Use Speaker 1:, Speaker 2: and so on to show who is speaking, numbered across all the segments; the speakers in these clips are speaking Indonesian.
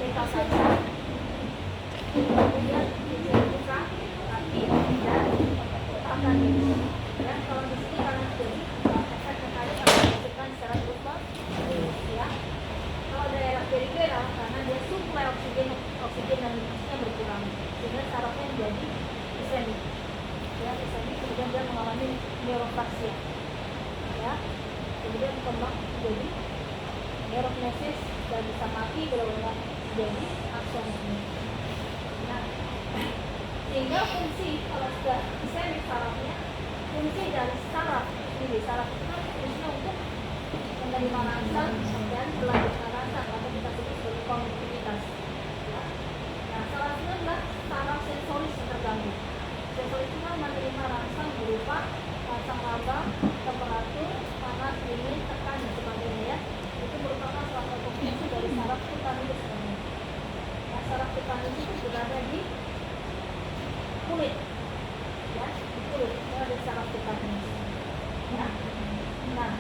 Speaker 1: stabilitas saja. Kemudian dibuka kaki dan letakkan ini. Ya, kalau di sini karena jadi efek kekali akan dihasilkan secara terus ya. Kalau daerah perifera karena dia suplai oksigen dan nafasnya berkurang sehingga sarafnya menjadi ischemic. Ya, ischemic kemudian dia mengalami neuropraksia. Ya, kemudian berkembang menjadi neurognesis dan bisa mati berulang jadi aksomi. Nah, sehingga fungsi kalau sudah ischemic sarafnya, fungsi dari saraf sendiri, saraf itu fungsinya untuk menerima rasa dan melanjutkan rasa atau kita sebut sebagai konduktivitas. Ya. Nah, salah satunya adalah saraf sensoris yang terganggu. Sensoris itu menerima rasa berupa rasa laba, temperatur, panas, dingin, tekan dan sebagainya ya. Itu merupakan salah satu fungsi dari saraf cutaneous namanya. Nah, saraf cutaneous itu berada di kulit, ya, di kulit. Itu ada saraf cutaneous. Ya. Nah,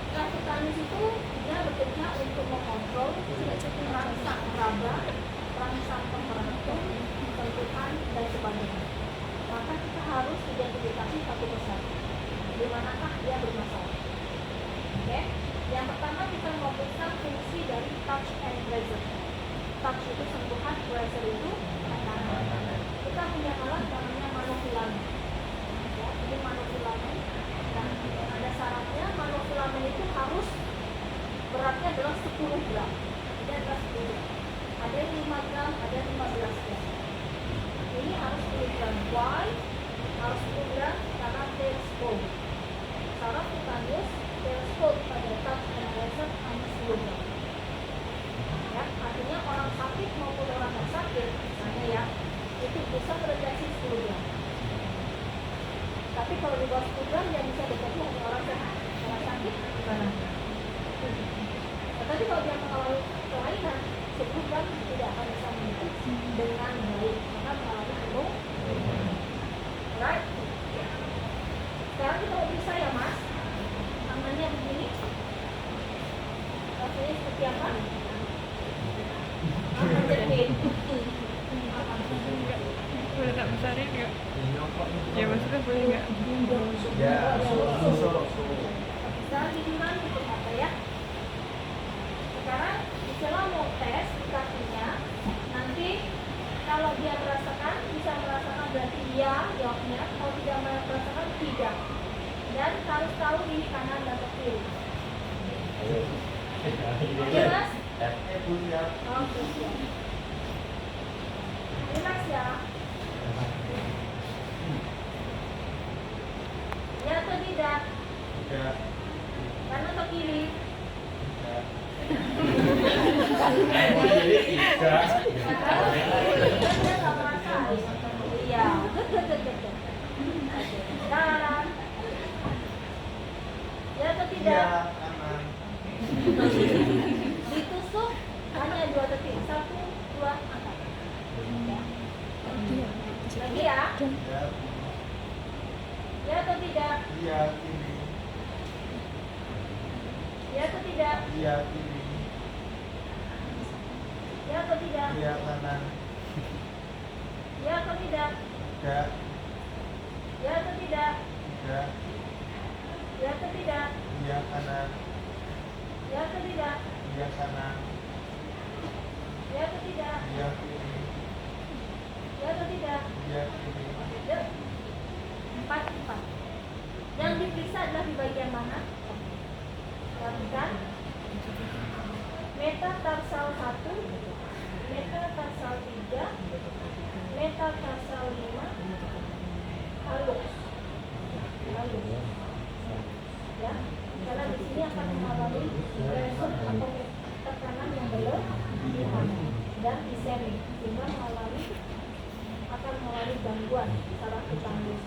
Speaker 1: saraf cutaneous itu dia bekerja untuk mengontrol rangsangan laba, rangsangan temperatur, sentuhan dan sebagainya. Maka kita harus identifikasi satu persatu di manakah dia bermasalah. Oke, yang pertama kita memeriksa fungsi dari touch and pressure. Touch itu sentuhan, pressure itu tekanan. Kita punya alat namanya manofilamen. Ya, ini manofilamen. Nah, ada syaratnya manofilamen itu harus beratnya adalah 10 gram. Ini adalah 10 gram. Ada yang 5 gram, ada yang 15 gram. Ini harus 10 gram. Why? Harus 10 gram karena teleskop. Saraf cutaneous teleskop pada touch and pressure hanya 10 gram. Ya, artinya orang sakit maupun orang tidak sakit, misalnya ya, itu bisa terdeteksi 10 gram. Tapi kalau di bawah 10 gram yang bisa deteksi hanya orang sehat. Orang sakit gimana? Tetapi kalau dia mengalami kelainan, 10 gram tidak akan bisa mendeteksi dengan baik karena mengalami penuh. Right? Sekarang kita mau periksa ya mas, tangannya begini, rasanya seperti apa? Menjepit.
Speaker 2: Boleh tak besarin nggak? Ya maksudnya boleh nggak?
Speaker 3: Ya,
Speaker 1: Sekarang dibilang untuk apa ya? Sekarang misalnya mau tes di kakinya, nanti kalau dia merasakan, bisa merasakan berarti iya jawabnya, kalau tidak merasakan tidak. Dan harus tahu di kanan dan kiri. Oke mas? Oke siap. Relax ya. Ya atau tidak? Kanan atau kiri? Iya, betul. Kanan. Ya atau tidak? Ditusuk hanya 2 detik. 1, 2, angkat. Lagi ya? Ya atau tidak?
Speaker 3: Iya, kiri.
Speaker 1: Ya atau tidak?
Speaker 3: Iya, kiri.
Speaker 1: Ya atau tidak?
Speaker 3: Iya, kanan.
Speaker 1: Ya atau tidak?
Speaker 3: Tidak.
Speaker 1: Ya atau tidak?
Speaker 3: Tidak.
Speaker 1: Ya atau tidak?
Speaker 3: Iya, kanan.
Speaker 1: Ya atau tidak?
Speaker 3: Iya, kanan.
Speaker 1: Ya atau tidak?
Speaker 3: Iya, kiri.
Speaker 1: Ya atau tidak?
Speaker 3: Iya, kiri.
Speaker 1: Ya. 4. Yang diperiksa adalah di bagian mana? Perhatikan. Metatarsal 1, metatarsal 3, metatarsal 5, halus. Ya, karena di sini akan mengalami pressure atau tekanan yang berlebihan dan ischemic, sehingga akan mengalami gangguan saraf cutaneous.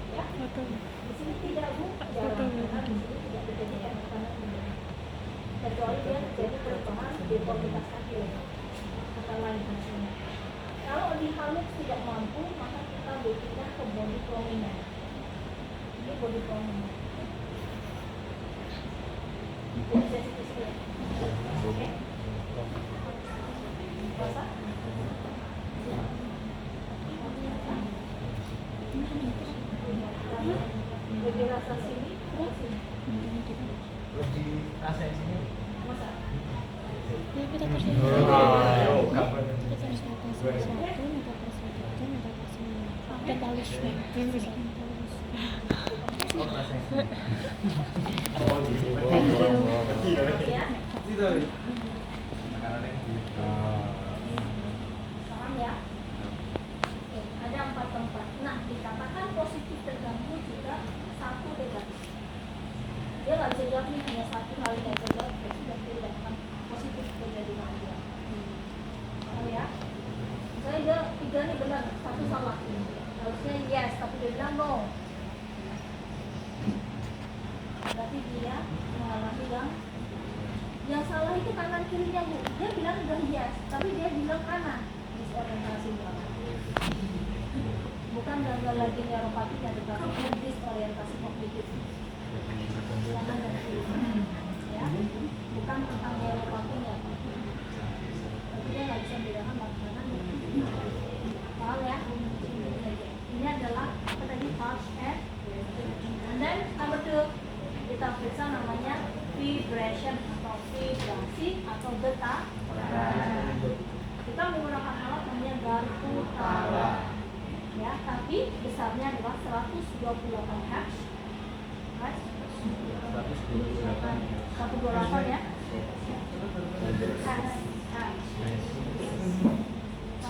Speaker 1: Ya, di sini tidak jarang karena di sini tidak terjadi tekanan kecuali dia terjadi perubahan deformitas kaki atau lain hasilnya. Kalau di halus tidak mampu, maka kita berpindah ke body prominent. Ini body prominent. Jadi saya sedikit. Oke.
Speaker 3: Rasa yang sini.
Speaker 1: Masa?
Speaker 4: Ya, kita terus lihat.
Speaker 3: Oh, kapan?
Speaker 4: Kita terus lihat satu, metaverse wajah, metaverse totalisme. Totalisme.
Speaker 3: Oh, rasa yang sini.
Speaker 1: Ya.
Speaker 3: Itu. Makanan yang gitu.
Speaker 1: Paham ya? Oke, ada 4 tempat. Nah, dikatakan positif terganggu jika satu negatif. Dia nggak bisa jawab nih hanya satu hal yang bisa jawab, berarti sudah dikatakan positif terjadi sama dia. Paham ya? Misalnya dia 3 nih benar, 1 salah. Harusnya yes, tapi dia bilang no. Berarti dia mengalami yang salah itu kanan kirinya Bu. Dia bilang udah yes, tapi dia bilang kanan. Disorientasi berapa? Bukan gagal lagi neuropatinya, tetapi disorientasi kognitif. Kanan dan kiri. Ya, bukan tentang neuropatinya. Tapi dia nggak bisa membedakan kanan dan kiri. Paham ya? Ini adalah apa tadi? Touch and then number 2 kita periksa namanya vibration atau vibrasi atau detak. Kita menggunakan alat namanya garpu tala. Ya, tapi besarnya adalah 128 Hz. Right? 128 ya. Hz. 128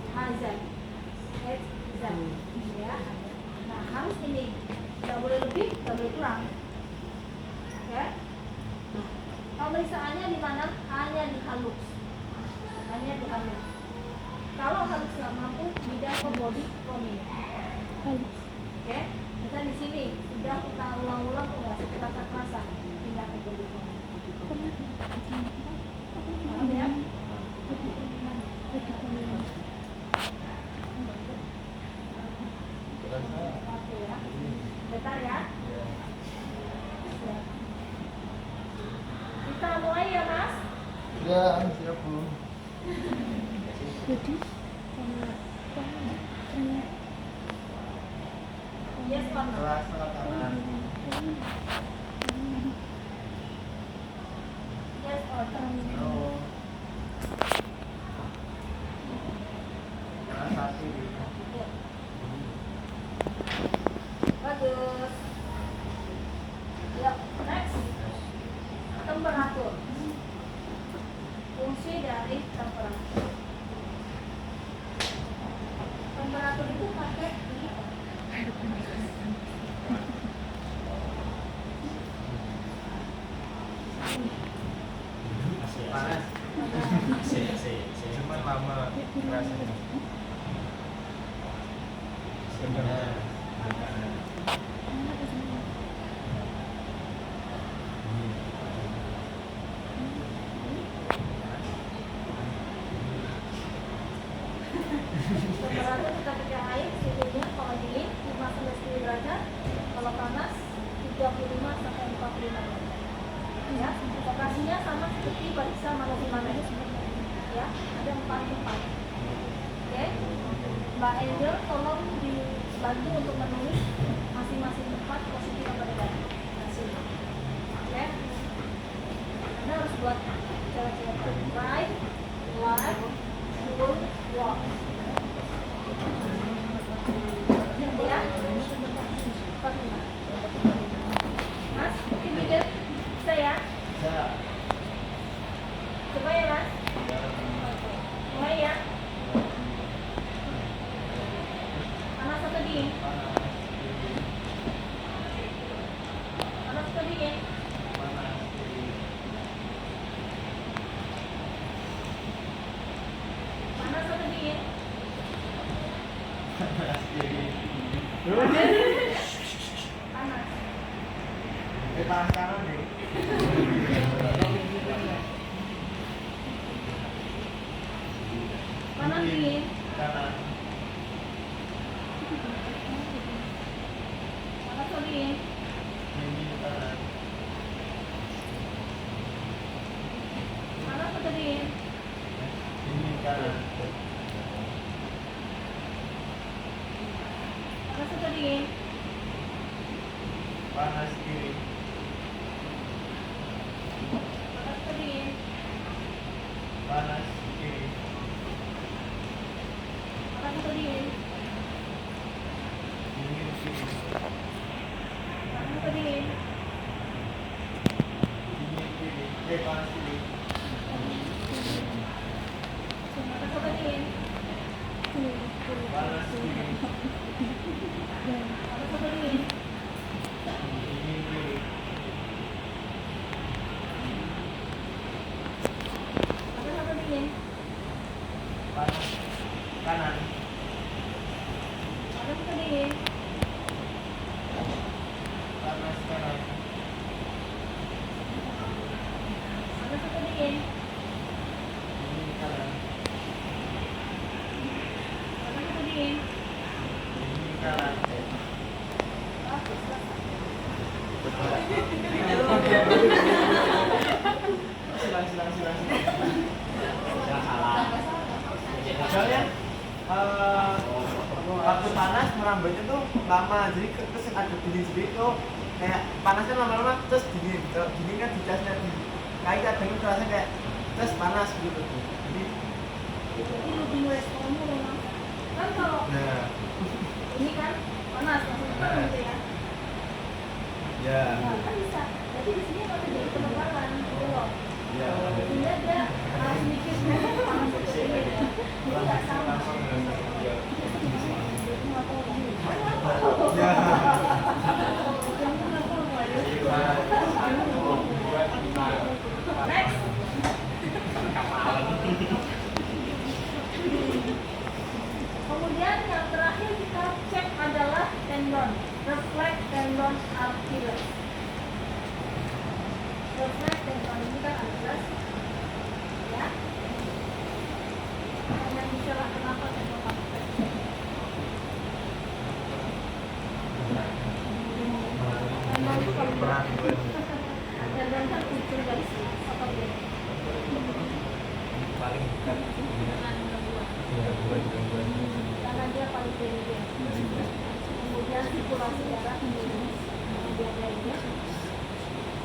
Speaker 1: Hz. Ya. Nah, harus ini. Tidak boleh lebih, tidak boleh kurang. Oke. Pemeriksaannya di mana? Hanya di halus. Hanya di halus. Kalau halus nggak mampu, pindah ke body chroming. Oke. Kita di sini sudah kita ulang-ulang nggak kerasa-kerasa pindah ke body chroming. Paham ya? Oke ya. Bentar ya. Kita mulai ya Mas.
Speaker 3: Ya, siap Bu.
Speaker 4: Jadi,
Speaker 1: Yes or no?
Speaker 3: Kelas kanan.
Speaker 1: Yes or no?
Speaker 3: No. Kelas 1.
Speaker 1: Bagus. Yuk, next. Temperatur. Fungsi dari temperatur. Temperatur itu pakai di
Speaker 3: Panas. Cuman lama rasanya. Sebenarnya.
Speaker 1: temperatur kita pakai air, suhunya kalau dingin 5 sampai 10 derajat, kalau panas 35 sampai 45 derajat. Ya, operasinya sama seperti periksa manusia. Ya, ada 4 tempat. Oke, Mbak Angel tolong dibantu untuk menulis masing-masing tempat positif atau negatif hasilnya. Oke, Anda harus buat cara-cara right, left, full, walk. Ya, Mas, mungkin bisa ya?
Speaker 3: Bisa.
Speaker 1: Coba ya Mas. Mulai ya. Panas atau dingin? Panas atau dingin? Panas atau dingin? Panas.
Speaker 3: Panas kanan nih.
Speaker 1: Panas dingin?
Speaker 3: Kanan.
Speaker 1: Panas atau dingin?
Speaker 3: Dingin kanan.
Speaker 1: Panas atau dingin?
Speaker 3: Dingin kanan.
Speaker 1: Panas atau dingin?
Speaker 3: Panas kiri. panas dingin.
Speaker 1: Panas atau dingin?
Speaker 3: Panas dingin.
Speaker 1: Panas atau dingin?
Speaker 3: Dingin dingin.
Speaker 1: Panas atau dingin?
Speaker 3: Panas kanan.
Speaker 1: Panas atau dingin?
Speaker 3: Panas kanan.
Speaker 1: Panas atau dingin?
Speaker 3: Dingin kanan.
Speaker 1: Panas atau dingin?
Speaker 3: Dingin kanan.
Speaker 1: Bagus lah.
Speaker 3: Silang. Ya salah. Soalnya waktu panas merambatnya tuh lama, jadi terus ada dingin sedikit tuh kayak panasnya lama-lama terus dingin. Kalau dingin kan dicasnya di kayak kadang terasa kayak terus panas gitu tuh. Jadi
Speaker 1: Jadi lebih responmu memang. Kan kalau
Speaker 3: nah
Speaker 1: ini kan panas langsung terbang gitu ya.
Speaker 3: ya
Speaker 1: Nah, kan bisa. Jadi di sini akan terjadi penebalan gitu loh.
Speaker 3: ya
Speaker 1: Sehingga dia harus mikir panas seperti ini ya. Jadi nggak sama.
Speaker 3: ya
Speaker 1: Next. Kemudian yang terakhir kita cek adalah tendon, reflex tendon Achilles. Reflex tendon ini kan Achilles, ya. Yang bicara kenapa tendon Achilles? Tendon itu kalau
Speaker 3: berat
Speaker 1: tendon kan ujung dari otot ini.
Speaker 3: paling dekat
Speaker 1: Karena dia paling tinggi. Kemudian sirkulasi darah kemudian lainnya,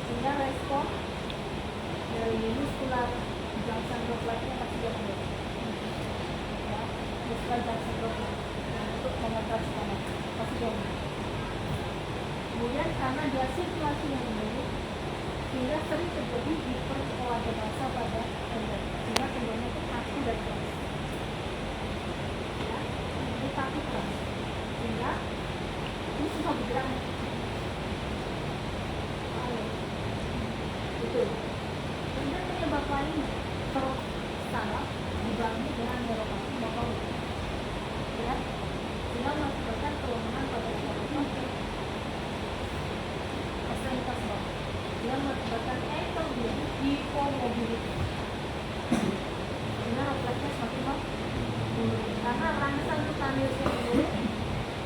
Speaker 1: sehingga respon dari muskular junction refleksnya pasti dia menurun. Ya, muskular junction reflex untuk mengontrak tanah pasti dia menurun. Kemudian karena dia sirkulasi yang menurun, sehingga sering terjadi hiperkoagulasa pada tendon, sehingga tendonnya itu kaku dan keras. Ya, ini kaku keras, sehingga ini susah bergerak. Itu. Kemudian penyebab lainnya terus saraf dibangun dengan neuropati motorik, ya, sehingga mengakibatkan kelemahan pada otot ekstremitas bawah, yang mengakibatkan ankle menjadi hypomobility, sehingga refleksnya semakin menurun. Karena rangsang cutaneusnya menurun,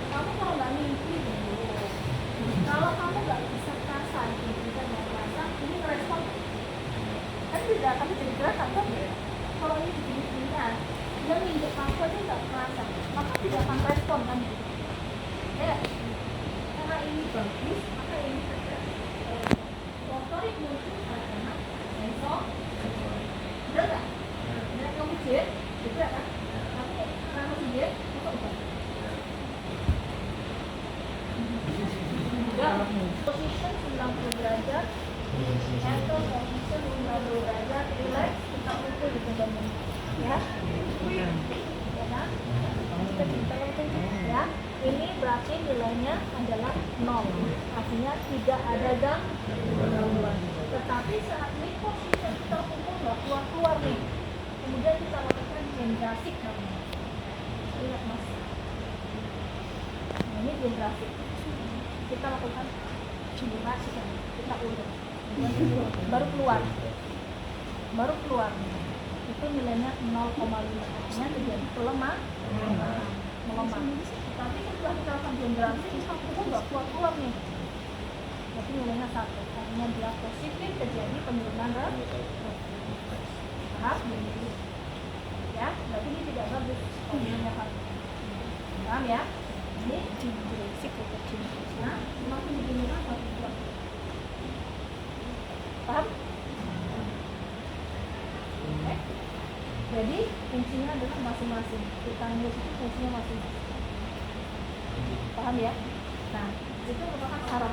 Speaker 1: kamu kalau nggak mimpi dulu, kalau kamu nggak bisa terasa dan nggak terasa, ini ngerespon kan tidak akan jadi gerakan kan? Kalau ini begini-beginian, dia nginjek kaku aja nggak terasa, maka tidak akan respon kan? Ya, karena ini bagus, maka ini terjadi. Motorik muncul karena sensor, benar nggak? Benar kamu jahit, juga kan? Tapi karena kamu jahit, kok enggak? Ya, position 90 derajat, ankle position 90 derajat, relax, kita pukul di pinggang ini, ya. Ya kan? Ya, ini berarti nilainya adalah 0, artinya tidak ada gangguan. Tetapi saat mid position kita pukul nggak keluar nih, kemudian kita lakukan gendrasik namanya. Ingat mas, nah, ini gendrasik. Kita lakukan gendrasik, kita ulang, baru keluar. Itu nilainya 0,5, artinya terjadi melemah. Tapi setelah kita lakukan gendrasik, kita nggak keluar nih. Tapi nilainya 1, artinya dia positif, terjadi penurunan paham? Ya, berarti ini tidak bagus kalau nilainya 1. Paham ya? Ini gendrasik kecil. Nah, semakin begini kan semakin kuat. Paham? Oke. Jadi fungsinya adalah masing-masing. Cutaneus itu fungsinya masing-masing. Paham ya? Nah, itu merupakan saraf.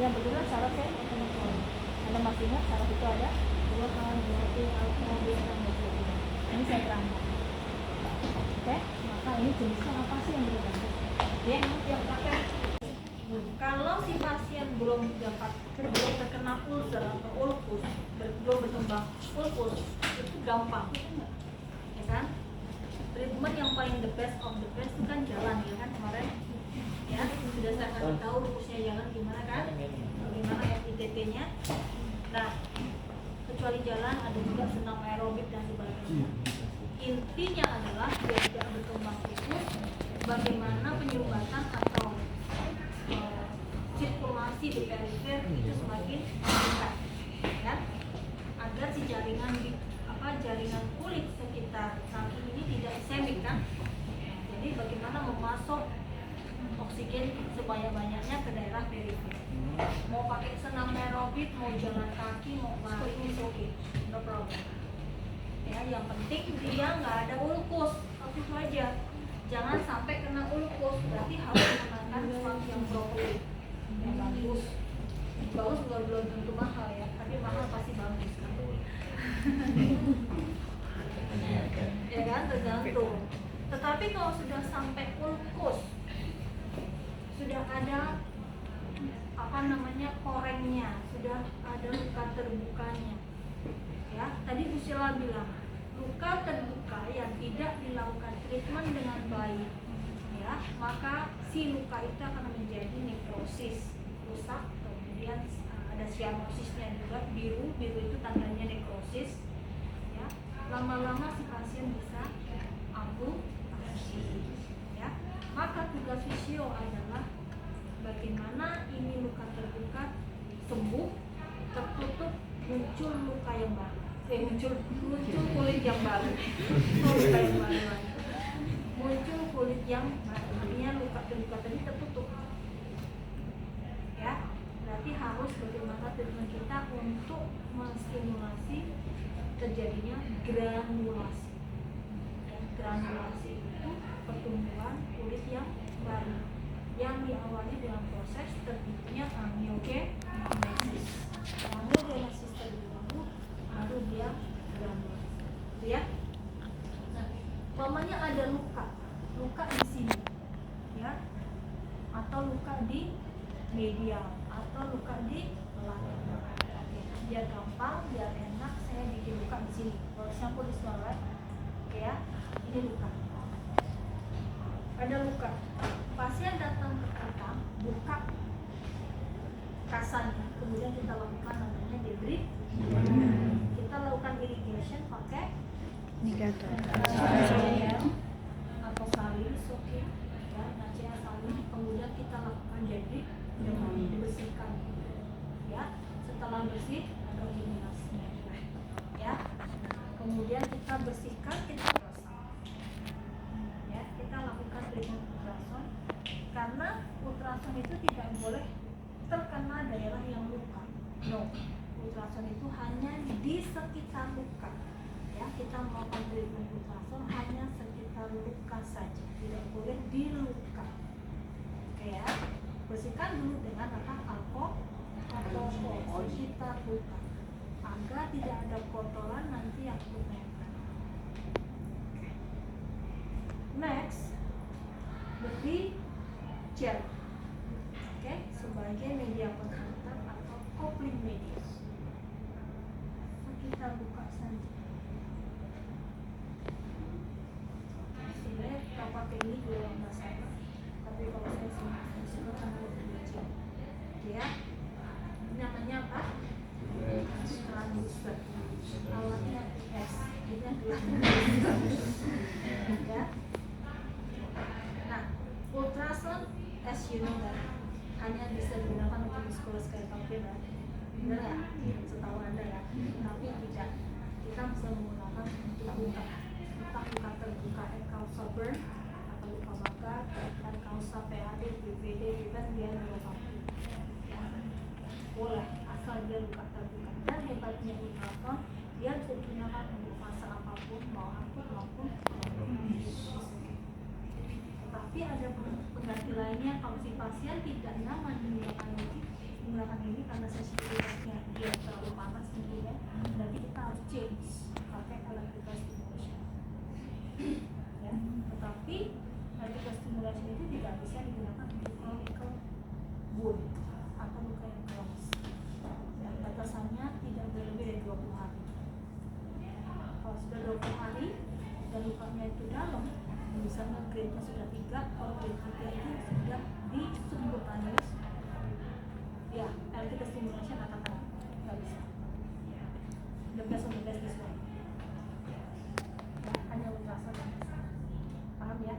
Speaker 1: Yang berbeda sarafnya ada masih ingat saraf itu ada Allah kawan berarti mau bisa berjadinya. Ini saya terangkan. Oke, maka ini jenisnya apa sih yang berbeda? Ya, yang pakai. Kalau si pasien belum terkena ulcer atau ulkus, belum berkembang ulkus, itu gampang, ya kan? Treatment yang paling the best of the best itu kan jalan, ya kan kemarin? Ya, sudah saya kasih tahu rumusnya jalan gimana kan? Bagaimana FITP-nya? Nah, kecuali jalan ada juga senam aerobik dan sebagainya. Intinya adalah biar tidak berkembang itu bagaimana penyumbatan atau sirkulasi di perifer itu semakin meningkat, ya, agar si jaringan kulit sekitar kaki ini tidak isemik kan. Jadi bagaimana memasok oksigen sebanyak-banyaknya ke daerah perifer. Mau pakai senam aerobik, mau jalan kaki, mau lari, itu oke, no problem. Ya, yang penting dia nggak ada ulkus, itu aja. Jangan sampai kena ulkus, berarti harus menggunakan spons yang proper, yang bagus. Bagus belum tentu mahal ya, tapi mahal pasti bagus kan. Ya kan, tergantung. Tetapi kalau sudah sampai ulkus, sudah ada korengnya, sudah ada luka terbukanya. Ya, tadi Bu Sheila bilang luka terbuka yang tidak dilakukan treatment dengan baik, ya, maka si luka itu akan menjadi nekrosis, rusak, kemudian ada sianosisnya juga, biru itu tandanya nekrosis, ya, lama-lama si pasien bisa amputasi, ya. Maka tugas fisio adalah bagaimana ini luka terbuka sembuh, tertutup, muncul luka yang baru. Muncul kulit yang baru. Muncul kulit yang baru. Artinya luka terbuka tadi tertutup. Ya, berarti harus bagaimana treatment kita untuk menstimulasi terjadinya granulasi. Ya, granulasi itu pertumbuhan kulit yang baru yang diawali dengan proses terbentuknya angiogenesis. Angiogenesis terlebih dahulu, baru dia granulasi, ya. Nah, umpamanya ada luka di sini, ya, atau luka di medial, atau luka di belakang. Oke, biar gampang, biar enak, saya bikin luka di sini. Kalau sampul di sebelah, oke ya, ini luka. Ada luka. Pasien datang ke kita, buka kasanya, kemudian kita lakukan namanya debrid. Kita lakukan irrigation pakai
Speaker 2: Negator.
Speaker 1: atau salin, oke, ya, nacea salin. Kemudian kita lakukan debrid dengan dibersihkan, ya. Setelah bersih, ada eliminasinya, ya. Kemudian kita bersihkan, kita ultrasound, ya. Kita lakukan treatment ultrasound karena ultrasound itu tidak boleh terkena daerah yang luka. No, ultrasound itu hanya di sekitar luka. Ya, kita melakukan treatment ultrasound hanya sekitar luka saja, tidak boleh di luka. Oke ya, bersihkan dulu dengan alkohol atau sekitar luka agar tidak ada kotoran nanti yang menempel. Next, beri gel, oke, sebagai media penghantar atau coupling media. Kita buka saja. Sebenarnya kita pakai ini juga nggak salah, tapi kalau saya suka karena lebih kecil, ya. Ini namanya apa? Transducer. Alatnya S, ini ya. Nah, ultrasound as you know kan, hanya bisa digunakan untuk muskulus kayak pampir, benar ya? Setahu Anda ya. Tapi tidak, kita bisa menggunakan untuk luka terbuka, causa burn atau luka bakar, dan causa PAD, BPD, even dia luka pampir. Ya, boleh, asal dia luka terbuka. Dan hebatnya ultrasound, dia bisa digunakan untuk fase apapun, mau akut maupun tapi ada pengganti lainnya kalau si pasien tidak nyaman menggunakan ini karena sensitivitasnya dia terlalu panas mungkin ya, berarti kita lukanya itu dalam, misalnya grade-nya sudah 3, kalau grade 3 itu sudah di subcutaneous, ya electrical stimulation katakan nggak bisa. The best of the best is one. Ya, hanya ultrasound yang bisa. Paham ya?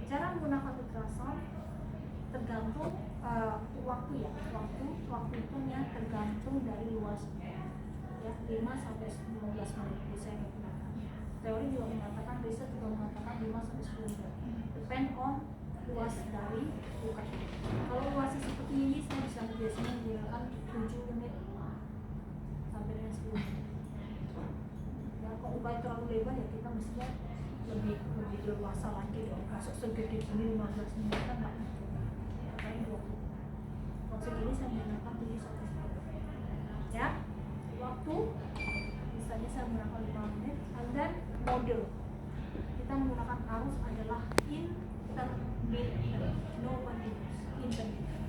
Speaker 1: Cara menggunakan ultrasound tergantung waktu ya, waktu itu tergantung dari luasnya ya, 5 sampai 15 menit bisa digunakan. Teori juga mengatakan, riset juga mengatakan 5 sampai 10 menit, depend on luas dari luka. Kalau luasnya seperti ini, saya bisa biasanya menggunakan 7 menit sampai dengan 10 menit ya. Kalau lukanya terlalu lebar ya kita mestinya lebih dewasa lagi dong, masuk segede ini 15 menit kan nggak mungkin. Kalau segini saya menggunakan 7 sampai 10 ya. Waktu misalnya saya menggunakan 5 menit, and then mode kita menggunakan arus adalah intermittent, no continuous, intermittent,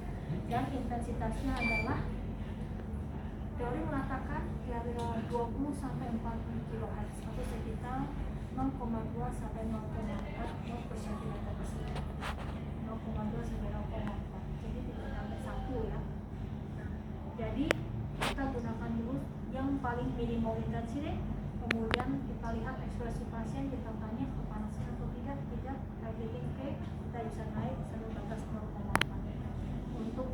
Speaker 1: dan intensitasnya adalah teori mengatakan kira-kira 20 sampai 40 kHz atau sekitar 0,2 sampai 0,4 mol per centimeter per second, 0,2 sampai 0,4, jadi tidak sampai 1 ya. Jadi kita gunakan dulu yang paling minimal intensity, kemudian kita lihat ekspresi pasien, kita tanya kepanasan atau tidak, everything okay, kita bisa naik sampai batas 0,4. Untuk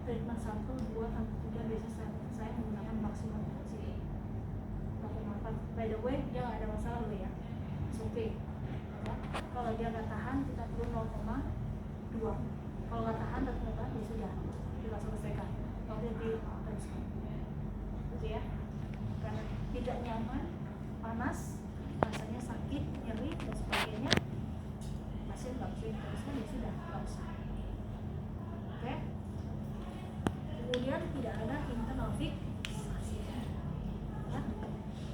Speaker 1: treatment 1, 2, sampai 3 biasanya saya menggunakan maksimum intensity 0,4. By the way, dia nggak ada masalah loh ya, it's okay ya. Kalau dia nggak tahan, kita perlu 0,2. Kalau nggak tahan, ternyata ya sudah, kita selesaikan. Lalu diteruskan gitu ya, karena tidak nyaman, panas, rasanya sakit, nyeri dan sebagainya, pasien nggak bisa diteruskan, ya sudah, nggak usah. Oke. Kemudian tidak ada internal fixasi ya.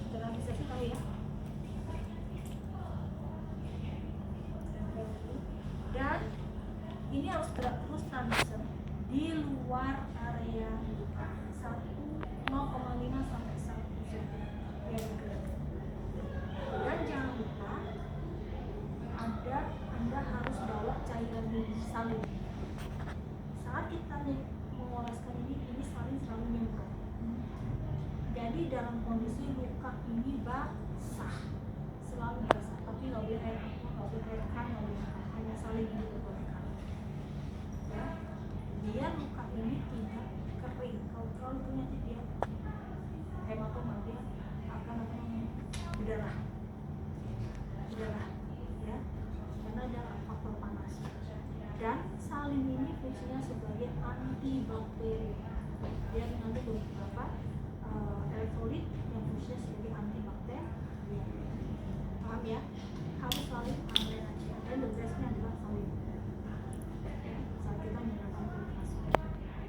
Speaker 1: Internal fixasi tahu ya. Dan ini harus gerak terus transfer di luar area 0,5 sampai 1 cm ya, gerak. Dan jangan lupa Anda harus bawa cairan salin. Saat kita mengoleskan ini salin selalu nyemprot. Jadi dalam kondisi luka ini basah, selalu basah, tapi nggak boleh air kan, hanya salin yang diperbolehkan ya. Dia luka ini tidak kering. Kalau terlalu punya dia hematoma, dia akan berdarah ya, karena ada faktor panas. Dan salin ini fungsinya sebagai antibakteri. Dia mengandung beberapa elektrolit yang fungsinya sebagai antibakteri. Paham ya? Harus salin ambil aja. Dan the bestnya adalah salin saat kita menggunakan ultrasound.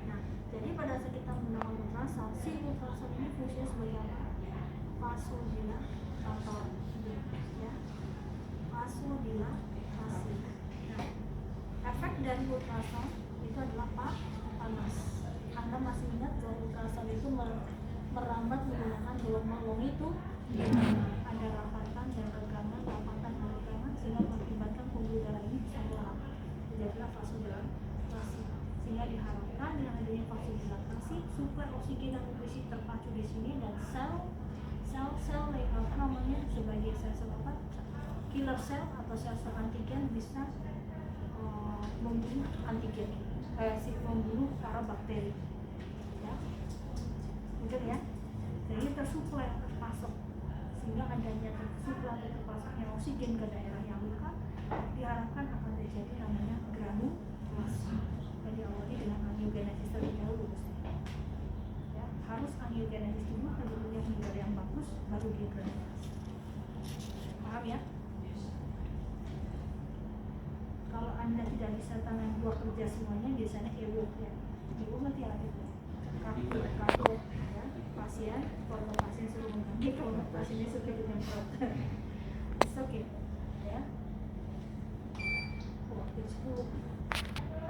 Speaker 1: Nah, jadi pada saat kita menggunakan ultrasound, si ultrasound ini fungsinya sebagai apa? Vasodilator ya, vasodilatasi. Nah, efek dari ultrasound itu adalah panas. Anda masih ingat bahwa ultrasound itu merambat menggunakan gelombang itu, ada rapatan dan regangan, sehingga mengakibatkan pembuluh darah ini bisa melarut. Jadilah vasodilatasi. Sehingga diharapkan dengan adanya vasodilatasi, suplai oksigen dan nutrisi terpacu di sini, dan sel sebagai sel apa? Killer cell atau sel antigen bisa membunuh antigen, membunuh para bakteri ya. Mungkin ya. Jadi tersuplai, terpasok, sehingga adanya tersuplai atau terpasoknya oksigen ke daerah yang luka diharapkan akan terjadi namanya granulasi. Dan diawali dengan angiogenesis terlebih dahulu ya. Harus angiogenesis dulu, kemudian hingga yang bagus baru dia granulasi. Paham ya? Kalau Anda tidak bisa tangan dua kerja semuanya, biasanya ewo ya. Ewo nanti ada kartu ya, pasien, kalau pasien suruh mengganti, kalau pasiennya suka ditemprot. It's okay ya. Waktu 10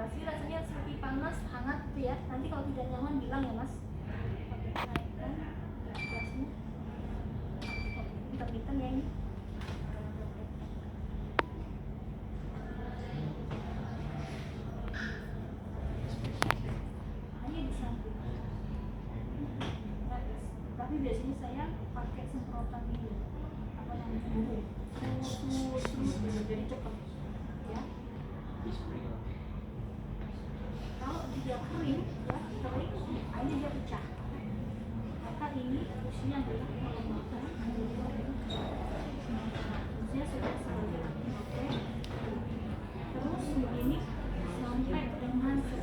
Speaker 1: pasti rasanya seperti panas, hangat gitu ya. Nanti kalau tidak nyaman bilang ya mas. Oke, naikkan gasnya. Oke, kita kelihatan ya ini. Hanya di samping. Tapi biasanya saya pakai semprotan ini, apa namanya, bumbu, jadi cepat, ya. Kalau dia kering, ya kering, akhirnya dia pecah. Maka ini fungsinya adalah melemahkan, fungsinya sudah sebagai oke. Terus begini sampai dengan 10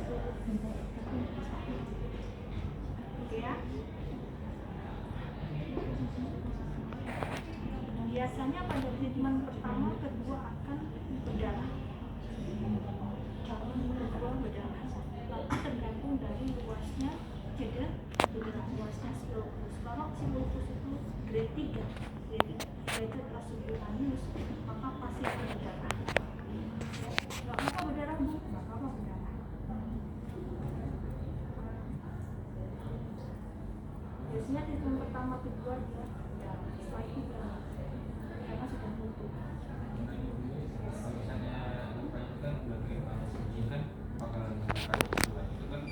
Speaker 1: oke ya. Biasanya pada treatment pertama, kedua akan berdarah. Calon kedua berdarah. Lalu tergantung dari luasnya jeda, luasnya silopus. Kalau silopus itu grade 3, yaitu trasubianus, maka pasti akan berdarah. Ya, nggak apa berdarah bu, nggak apa berdarah. Biasanya treatment pertama, kedua dia setelah itu berdarah. Karena sudah butuh.
Speaker 5: Kalau misalnya luka itu kan sebagai panas kan bakalan buka itu kan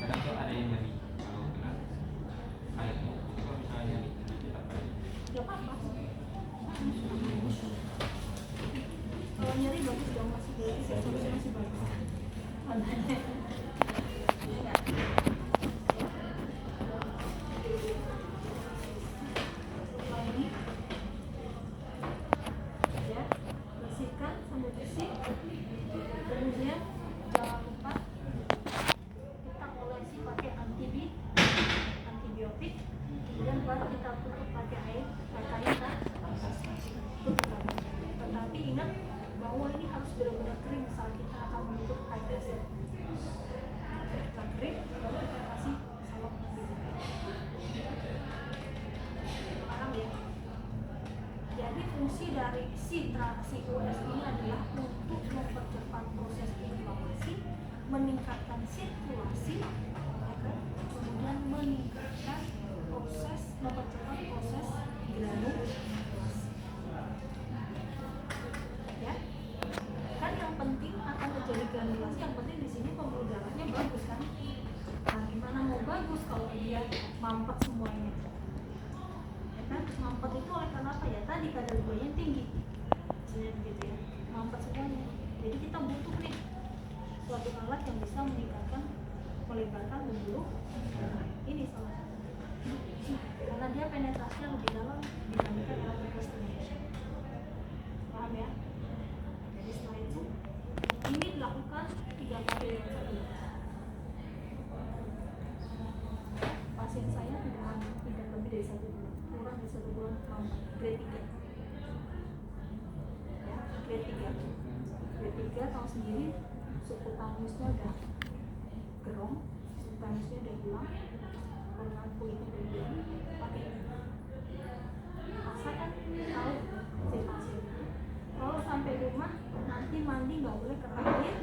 Speaker 5: kadang tuh ada yang nyeri kalau kena air itu kalau misalnya nyeri apa
Speaker 1: Gak apa-apa. Kalau nyeri bagus dong, masih bagus, sensasinya masih bagus. Ini ya, bersihkan sambil bersih. Kemudian jangan lupa kita olesi pakai antibiotik. Kemudian baru kita tutup pakai air kain. Tetapi ingat bahwa ini harus benar-benar kering saat kita akan menutup air acid. Setelah kering, baru kita kasih salep. Paham ya? Jadi fungsi dari si US ini adalah untuk mempercepat proses inflamasi, meningkatkan sirkulasi, kemudian mempercepat proses granulasi. Ya, kan yang penting akan terjadi granulasi. Yang penting di sini pembuluh darahnya bagus kan? Nah, gimana mau bagus kalau dia mampet semuanya? Ya kan, mampet itu oleh karena apa ya? Tadi kadar gulanya tinggi, sebenarnya begitu ya, mampet semuanya. Jadi kita butuh nih suatu alat yang bisa meningkatkan, melebarkan pembuluh darah. Ini salah satu. Karena dia penetrasinya lebih dalam dibandingkan dengan procrastination. Paham ya? Jadi setelah itu ini dilakukan 3 kali dalam satu bulan. Pasien saya tidak lebih dari 1 bulan, kurang dari 1 bulan, grade 3. Ya, grade 3 tahu sendiri, subkutanusnya udah gerong, subkutanusnya udah hilang, karena kulit udah hilang, pakai rasakan, tahu si pasien. Kalau sampai rumah nanti mandi nggak boleh kena air,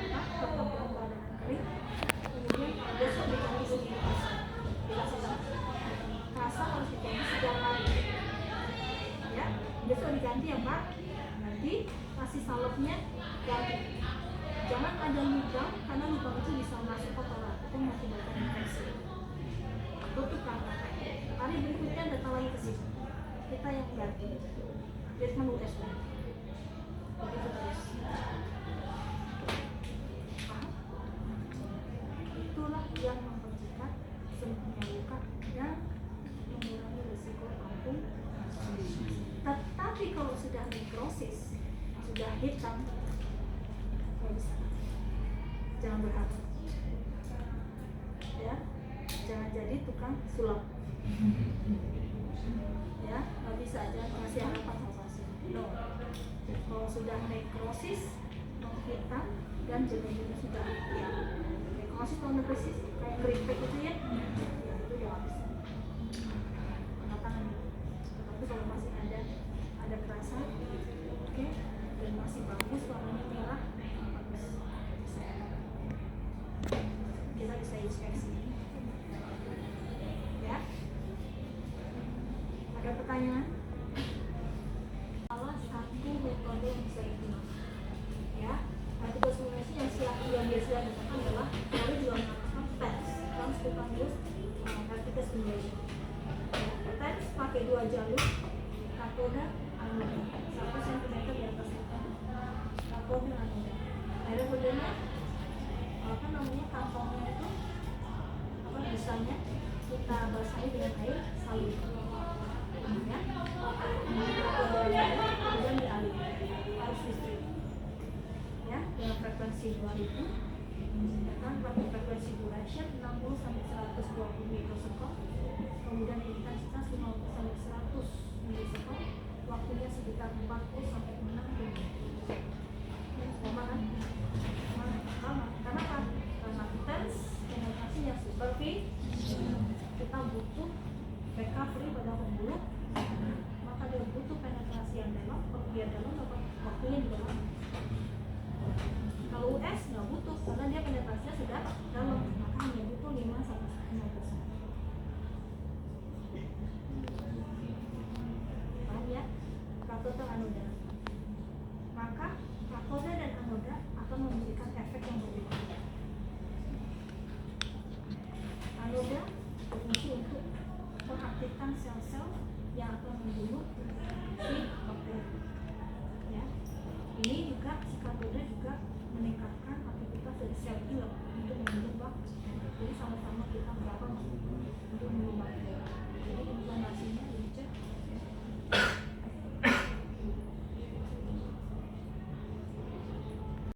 Speaker 1: tetap dalam keadaan kering. Kemudian besok diganti sendiri rasa harus diganti setiap hari. Ya, besok diganti ya Pak. Nanti kasih salepnya ganti. Jangan ada lubang, karena lubang itu bisa masuk kotoran, itu mengakibatkan infeksi. Tutup kan. Hari berikutnya datang lagi ke sini. Kita yang ganti. Treatment udah selesai. Begitu terus. Paham? Itulah yang mempercepat sembuhnya luka dan mengurangi risiko kampung. Tetapi kalau sudah nekrosis, sudah hitam, nggak bisa. Jangan berharap. Ya, jangan jadi tukang sulap. Ya, nggak bisa aja kasih harapan sama pasien. No. Kalau sudah nekrosis, hitam dan jenisnya sudah ya, nekrosis atau nekrosis kayak keripik itu ya, ya itu udah habis. Pengatangan. Tapi kalau masih ada kerasa, oke, dan masih bagus warnanya merah, bagus. Kita bisa inspeksi. Ya. Ada pertanyaan? rapid test stimulation. Tens pakai 2 jalur, katoda, anoda, 1 cm di atas kita, katoda, anoda. Akhirnya bedanya apa namanya, kantongnya itu apa misalnya kita basahi dengan air salin, ya, kemudian dialiri, harus listrik, ya, dengan frekuensi 2000, kan pakai frekuensi duration 60 sampai 120 mikrosekund, kemudian intensitas 50 sampai 100 milisekund, waktunya sekitar 40 sampai 6 menit. Lama kan? Lama. Karena apa? Karena intens penetrasi yang superficial, kita butuh recovery pada pembuluh, maka dia butuh penetrasi yang dalam, biar dalam dapat waktunya juga lama. Kalau US nggak butuh, karena dia penetrasinya sudah dalam, maka hanya butuh 5 sampai 10%. Paham ya? Katoda anoda. Maka katoda dan anoda akan memberikan efek yang berbeda. Anoda berfungsi untuk mengaktifkan sel-sel yang akan membunuh si bakteri. Ya. Ini juga si katoda juga meningkatkan aktivitas dari sel killer.